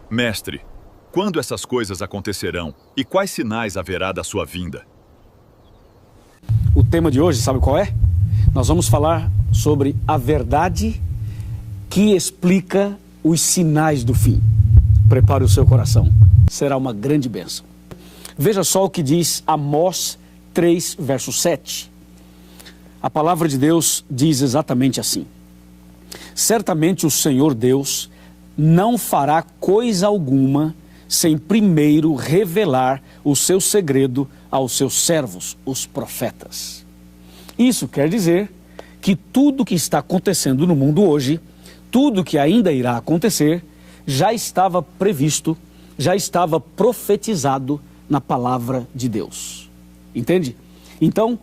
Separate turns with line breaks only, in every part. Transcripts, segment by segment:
Mestre, quando essas coisas acontecerão e quais sinais haverá da sua vinda?
O tema de hoje, sabe qual é? Nós vamos falar sobre a verdade que explica os sinais do fim. Prepare o seu coração, será uma grande bênção. Veja só o que diz Amós 3, verso 7. A palavra de Deus diz exatamente assim: certamente o Senhor Deus não fará coisa alguma sem primeiro revelar o seu segredo aos seus servos, os profetas. Isso quer dizer que tudo que está acontecendo no mundo hoje, tudo que ainda irá acontecer, já estava previsto, já estava profetizado na palavra de Deus. Entende? Então,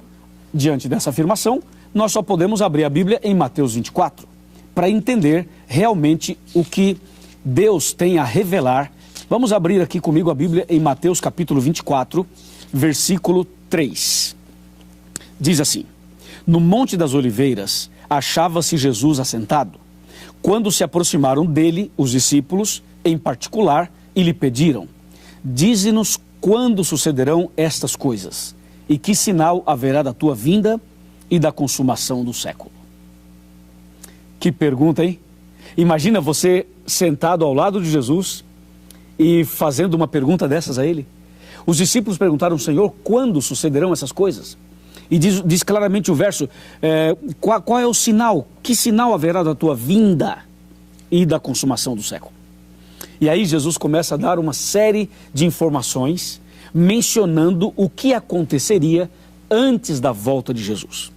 diante dessa afirmação, nós só podemos abrir a Bíblia em Mateus 24 para entender realmente o que Deus tem a revelar. Vamos abrir aqui comigo a Bíblia em Mateus capítulo 24, versículo 3. Diz assim: no Monte das Oliveiras achava-se Jesus assentado. Quando se aproximaram dele os discípulos, em particular, e lhe pediram: dize-nos quando sucederão estas coisas, e que sinal haverá da tua vinda e da consumação do século. Que pergunta, hein? Imagina você sentado ao lado de Jesus e fazendo uma pergunta dessas a ele. Os discípulos perguntaram: Senhor, quando sucederão essas coisas? E diz claramente o verso, qual é o sinal? Que sinal haverá da tua vinda e da consumação do século? E aí Jesus começa a dar uma série de informações mencionando o que aconteceria antes da volta de Jesus.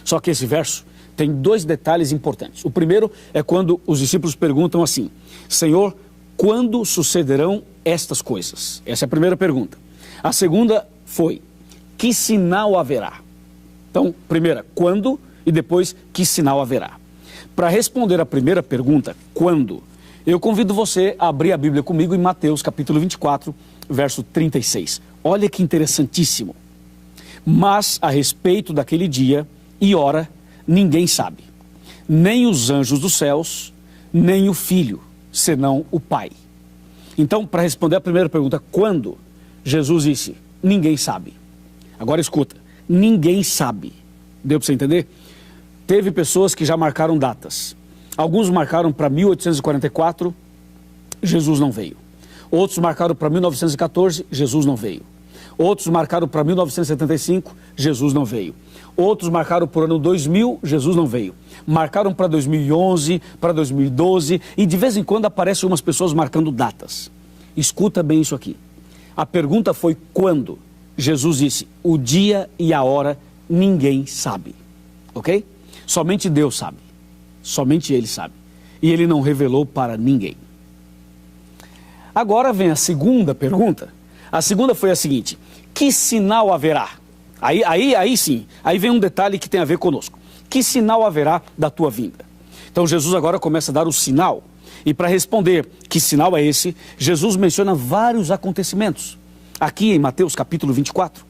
Só que esse verso tem dois detalhes importantes. O primeiro é quando os discípulos perguntam assim: Senhor, quando sucederão estas coisas? Essa é a primeira pergunta. A segunda foi: que sinal haverá? Então, primeira, quando, e depois, que sinal haverá? Para responder a primeira pergunta, quando, eu convido você a abrir a Bíblia comigo em Mateus capítulo 24, verso 36. Olha que interessantíssimo. Mas a respeito daquele dia e hora, ninguém sabe, nem os anjos dos céus, nem o Filho, senão o Pai. Então, para responder a primeira pergunta, quando, Jesus disse: ninguém sabe. Agora escuta, ninguém sabe. Deu para você entender? Teve pessoas que já marcaram datas. Alguns marcaram para 1844, Jesus não veio. Outros marcaram para 1914, Jesus não veio. Outros marcaram para 1975, Jesus não veio. Outros marcaram para o ano 2000, Jesus não veio. Marcaram para 2011, para 2012, e de vez em quando aparecem umas pessoas marcando datas. Escuta bem isso aqui. A pergunta foi quando. Jesus disse: o dia e a hora ninguém sabe. Ok? Somente Deus sabe. Somente Ele sabe. E Ele não revelou para ninguém. Agora vem a segunda pergunta. A segunda foi a seguinte: que sinal haverá? Aí sim, aí vem um detalhe que tem a ver conosco. Que sinal haverá da tua vinda? Então Jesus agora começa a dar o sinal. E para responder que sinal é esse, Jesus menciona vários acontecimentos. Aqui em Mateus capítulo 24.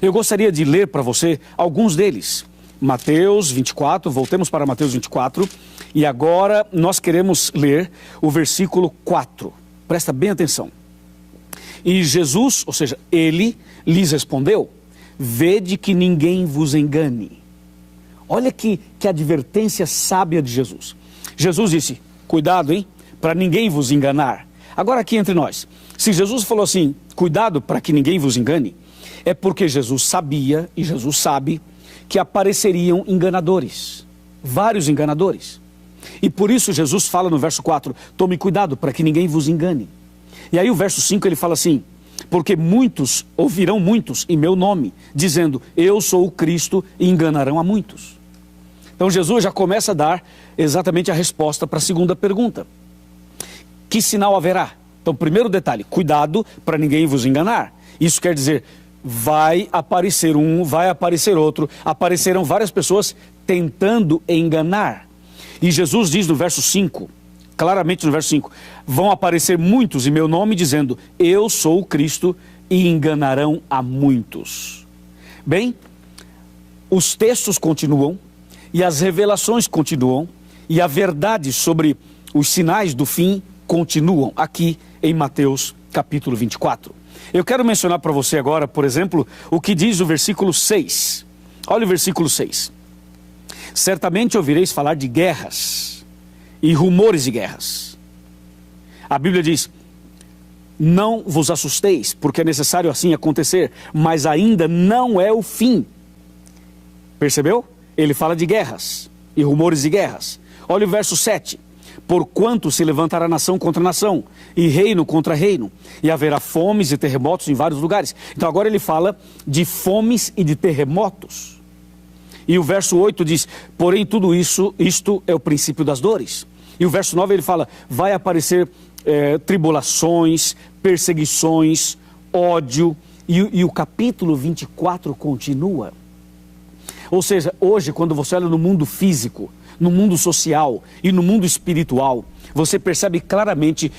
Eu gostaria de ler para você alguns deles. Mateus 24, voltemos para Mateus 24. E agora nós queremos ler o versículo 4. Presta bem atenção. E Jesus, ou seja, ele lhes respondeu: vede que ninguém vos engane. Olha que advertência sábia de Jesus. Jesus disse: cuidado, hein, para ninguém vos enganar. Agora aqui entre nós, se Jesus falou assim, cuidado para que ninguém vos engane, é porque Jesus sabia, e Jesus sabe, que apareceriam enganadores, vários enganadores. E por isso Jesus fala no verso 4, tome cuidado para que ninguém vos engane. E aí o verso 5 ele fala assim: porque muitos, ouvirão muitos em meu nome, dizendo, eu sou o Cristo, e enganarão a muitos. Então Jesus já começa a dar exatamente a resposta para a segunda pergunta. Que sinal haverá? Então, primeiro detalhe, cuidado para ninguém vos enganar. Isso quer dizer, vai aparecer um, vai aparecer outro, aparecerão várias pessoas tentando enganar. E Jesus diz no verso 5, claramente no verso 5, vão aparecer muitos em meu nome dizendo, eu sou o Cristo, e enganarão a muitos. Bem, os textos continuam, e as revelações continuam, e a verdade sobre os sinais do fim continuam aqui em Mateus capítulo 24. Eu quero mencionar para você agora, por exemplo, o que diz o versículo 6. Olha o versículo 6. Certamente ouvireis falar de guerras e rumores de guerras. A Bíblia diz: não vos assusteis, porque é necessário assim acontecer, mas ainda não é o fim. Percebeu? Ele fala de guerras e rumores de guerras. Olha o verso 7. Porquanto se levantará nação contra nação, e reino contra reino, e haverá fomes e terremotos em vários lugares. Então agora ele fala de fomes e de terremotos. E o verso 8 diz: porém tudo isso, isto é o princípio das dores. E o verso 9 ele fala: vai aparecer tribulações, perseguições, ódio. E o capítulo 24 continua. Ou seja, hoje quando você olha no mundo físico, no mundo social e no mundo espiritual, você percebe claramente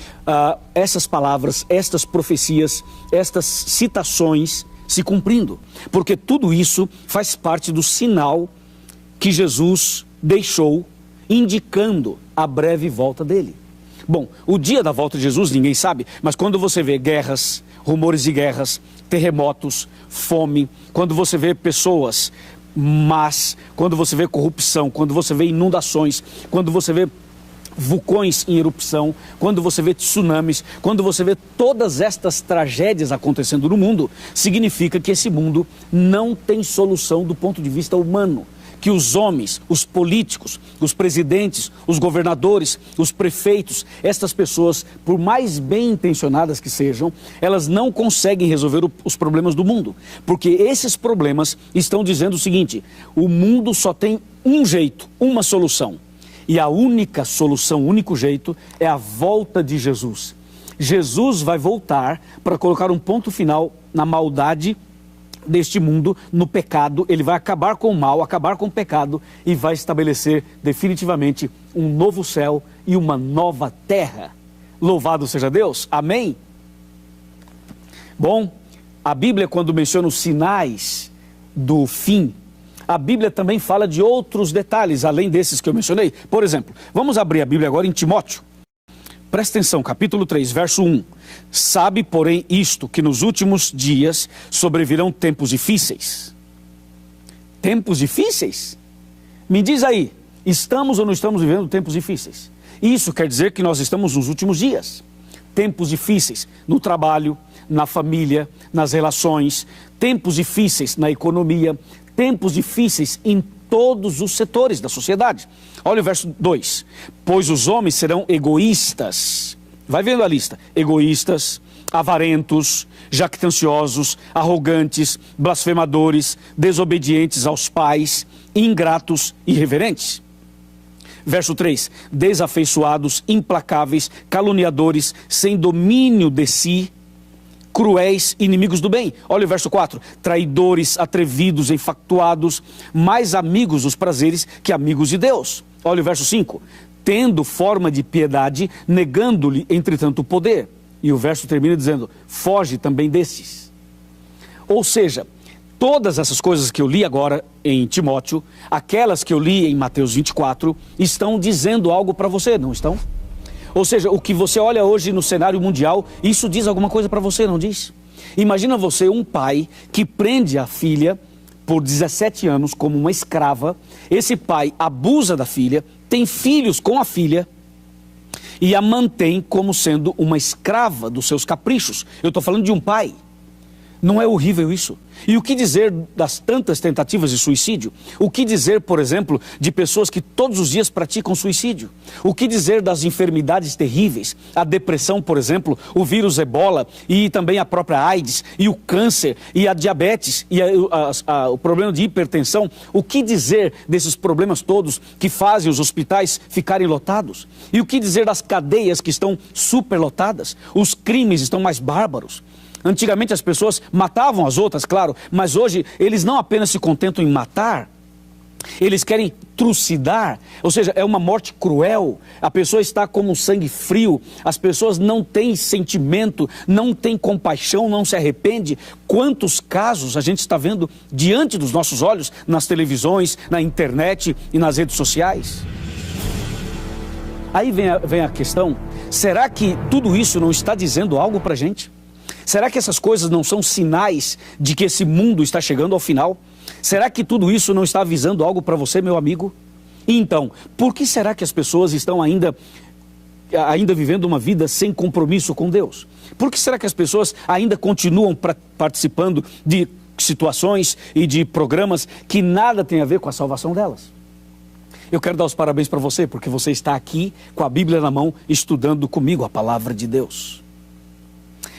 essas palavras, estas profecias, estas citações se cumprindo. Porque tudo isso faz parte do sinal que Jesus deixou, indicando a breve volta dele. Bom, o dia da volta de Jesus ninguém sabe, mas quando você vê guerras, rumores de guerras, terremotos, fome, quando você vê pessoas más, quando você vê corrupção, quando você vê inundações, quando você vê vulcões em erupção, quando você vê tsunamis, quando você vê todas estas tragédias acontecendo no mundo, significa que esse mundo não tem solução do ponto de vista humano. Que os homens, os políticos, os presidentes, os governadores, os prefeitos, estas pessoas, por mais bem intencionadas que sejam, elas não conseguem resolver os problemas do mundo. Porque esses problemas estão dizendo o seguinte: o mundo só tem um jeito, uma solução. E a única solução, o único jeito é a volta de Jesus. Jesus vai voltar para colocar um ponto final na maldade deste mundo, no pecado. Ele vai acabar com o mal, acabar com o pecado e vai estabelecer definitivamente um novo céu e uma nova terra. Louvado seja Deus, amém? Bom, a Bíblia, quando menciona os sinais do fim, a Bíblia também fala de outros detalhes, além desses que eu mencionei. Por exemplo, vamos abrir a Bíblia agora em Timóteo. Presta atenção, capítulo 3, verso 1. Sabe, porém, isto, que nos últimos dias sobrevirão tempos difíceis. Tempos difíceis? Me diz aí, estamos ou não estamos vivendo tempos difíceis? Isso quer dizer que nós estamos nos últimos dias. Tempos difíceis no trabalho, na família, nas relações, tempos difíceis na economia, tempos difíceis em todos os setores da sociedade. Olha o verso 2. Pois os homens serão egoístas. Vai vendo a lista. Egoístas, avarentos, jactanciosos, arrogantes, blasfemadores, desobedientes aos pais, ingratos e irreverentes. Verso 3. Desafeiçoados, implacáveis, caluniadores, sem domínio de si, cruéis, inimigos do bem. Olha o verso 4. Traidores, atrevidos, infatuados, mais amigos dos prazeres que amigos de Deus. Olha o verso 5. Tendo forma de piedade, negando-lhe, entretanto, o poder. E o verso termina dizendo: foge também desses. Ou seja, todas essas coisas que eu li agora em Timóteo, aquelas que eu li em Mateus 24, estão dizendo algo para você, não estão? Ou seja, o que você olha hoje no cenário mundial, isso diz alguma coisa para você, não diz? Imagina você, um pai que prende a filha por 17 anos como uma escrava. Esse pai abusa da filha, tem filhos com a filha e a mantém como sendo uma escrava dos seus caprichos. Eu estou falando de um pai. Não é horrível isso? E o que dizer das tantas tentativas de suicídio? O que dizer, por exemplo, de pessoas que todos os dias praticam suicídio? O que dizer das enfermidades terríveis? A depressão, por exemplo, o vírus Ebola e também a própria AIDS e o câncer e a diabetes e o problema de hipertensão. O que dizer desses problemas todos que fazem os hospitais ficarem lotados? E o que dizer das cadeias que estão superlotadas? Os crimes estão mais bárbaros. Antigamente as pessoas matavam as outras, claro, mas hoje eles não apenas se contentam em matar, eles querem trucidar, ou seja, é uma morte cruel. A pessoa está como um sangue frio, as pessoas não têm sentimento, não têm compaixão, não se arrepende. Quantos casos a gente está vendo diante dos nossos olhos, nas televisões, na internet e nas redes sociais? Aí vem a questão, será que tudo isso não está dizendo algo para a gente? Será que essas coisas não são sinais de que esse mundo está chegando ao final? Será que tudo isso não está avisando algo para você, meu amigo? Então, por que será que as pessoas estão ainda vivendo uma vida sem compromisso com Deus? Por que será que as pessoas ainda continuam participando de situações e de programas que nada tem a ver com a salvação delas? Eu quero dar os parabéns para você, porque você está aqui com a Bíblia na mão, estudando comigo a palavra de Deus.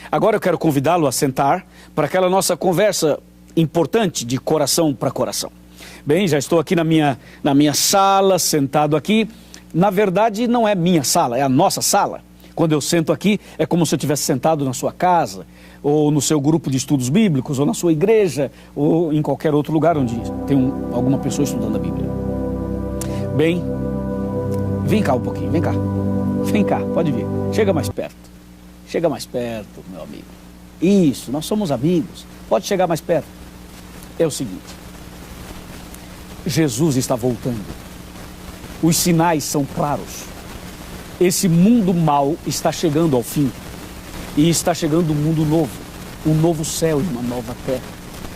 Agora eu quero convidá-lo a sentar para aquela nossa conversa importante de coração para coração. Bem, já estou aqui na minha sala, sentado aqui. Na verdade, não é minha sala, é a nossa sala. Quando eu sento aqui, é como se eu estivesse sentado na sua casa, ou no seu grupo de estudos bíblicos, ou na sua igreja, ou em qualquer outro lugar onde tem alguma pessoa estudando a Bíblia. Bem, vem cá um pouquinho, vem cá. Vem cá, pode vir. Chega mais perto. Chega mais perto, meu amigo. Isso, nós somos amigos. Pode chegar mais perto. É o seguinte. Jesus está voltando. Os sinais são claros. Esse mundo mau está chegando ao fim. E está chegando um mundo novo. Um novo céu e uma nova terra.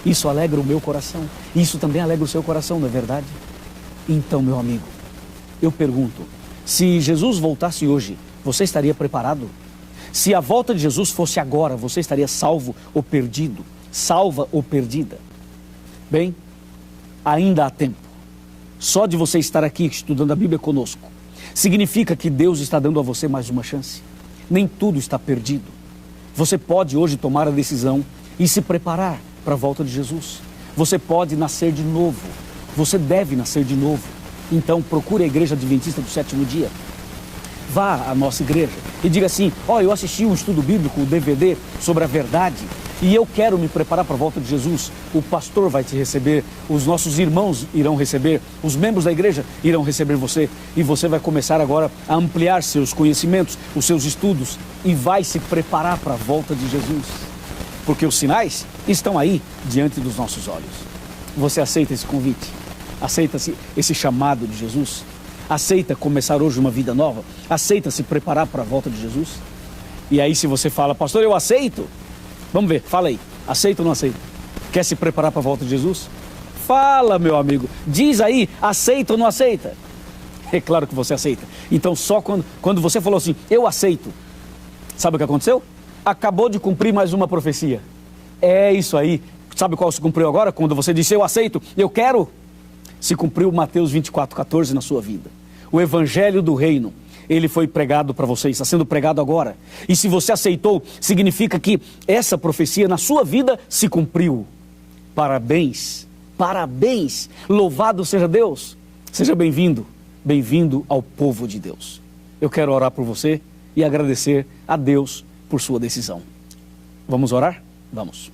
Isso alegra o meu coração. Isso também alegra o seu coração, não é verdade? Então, meu amigo, eu pergunto, se Jesus voltasse hoje, você estaria preparado? Se a volta de Jesus fosse agora, você estaria salvo ou perdido? Salva ou perdida? Bem, ainda há tempo. Só de você estar aqui estudando a Bíblia conosco, significa que Deus está dando a você mais uma chance. Nem tudo está perdido. Você pode hoje tomar a decisão e se preparar para a volta de Jesus. Você pode nascer de novo. Você deve nascer de novo. Então procure a Igreja Adventista do Sétimo Dia. Vá à nossa igreja e diga assim: eu assisti um estudo bíblico, um DVD sobre a verdade, e eu quero me preparar para a volta de Jesus. O pastor vai te receber, os nossos irmãos irão receber, os membros da igreja irão receber você, e você vai começar agora a ampliar seus conhecimentos, os seus estudos, e vai se preparar para a volta de Jesus. Porque os sinais estão aí diante dos nossos olhos. Você aceita esse convite? Aceita esse chamado de Jesus? Aceita começar hoje uma vida nova? Aceita se preparar para a volta de Jesus? E aí se você fala: pastor, eu aceito. Vamos ver, fala aí. Aceita ou não aceita? Quer se preparar para a volta de Jesus? Fala, meu amigo. Diz aí, aceita ou não aceita? É claro que você aceita. Então só quando você falou assim, eu aceito, sabe o que aconteceu? Acabou de cumprir mais uma profecia. É isso aí. Sabe qual se cumpriu agora? Quando você disse, eu aceito, eu quero. Se cumpriu Mateus 24:14 na sua vida. O Evangelho do Reino, ele foi pregado para você, está sendo pregado agora. E se você aceitou, significa que essa profecia na sua vida se cumpriu. Parabéns, parabéns, louvado seja Deus. Seja bem-vindo, bem-vindo ao povo de Deus. Eu quero orar por você e agradecer a Deus por sua decisão. Vamos orar? Vamos.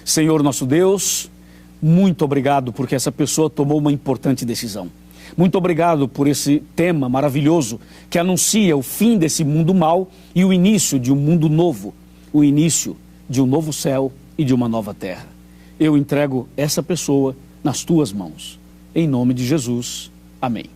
Senhor nosso Deus, muito obrigado porque essa pessoa tomou uma importante decisão. Muito obrigado por esse tema maravilhoso que anuncia o fim desse mundo mau e o início de um mundo novo, o início de um novo céu e de uma nova terra. Eu entrego essa pessoa nas tuas mãos. Em nome de Jesus. Amém.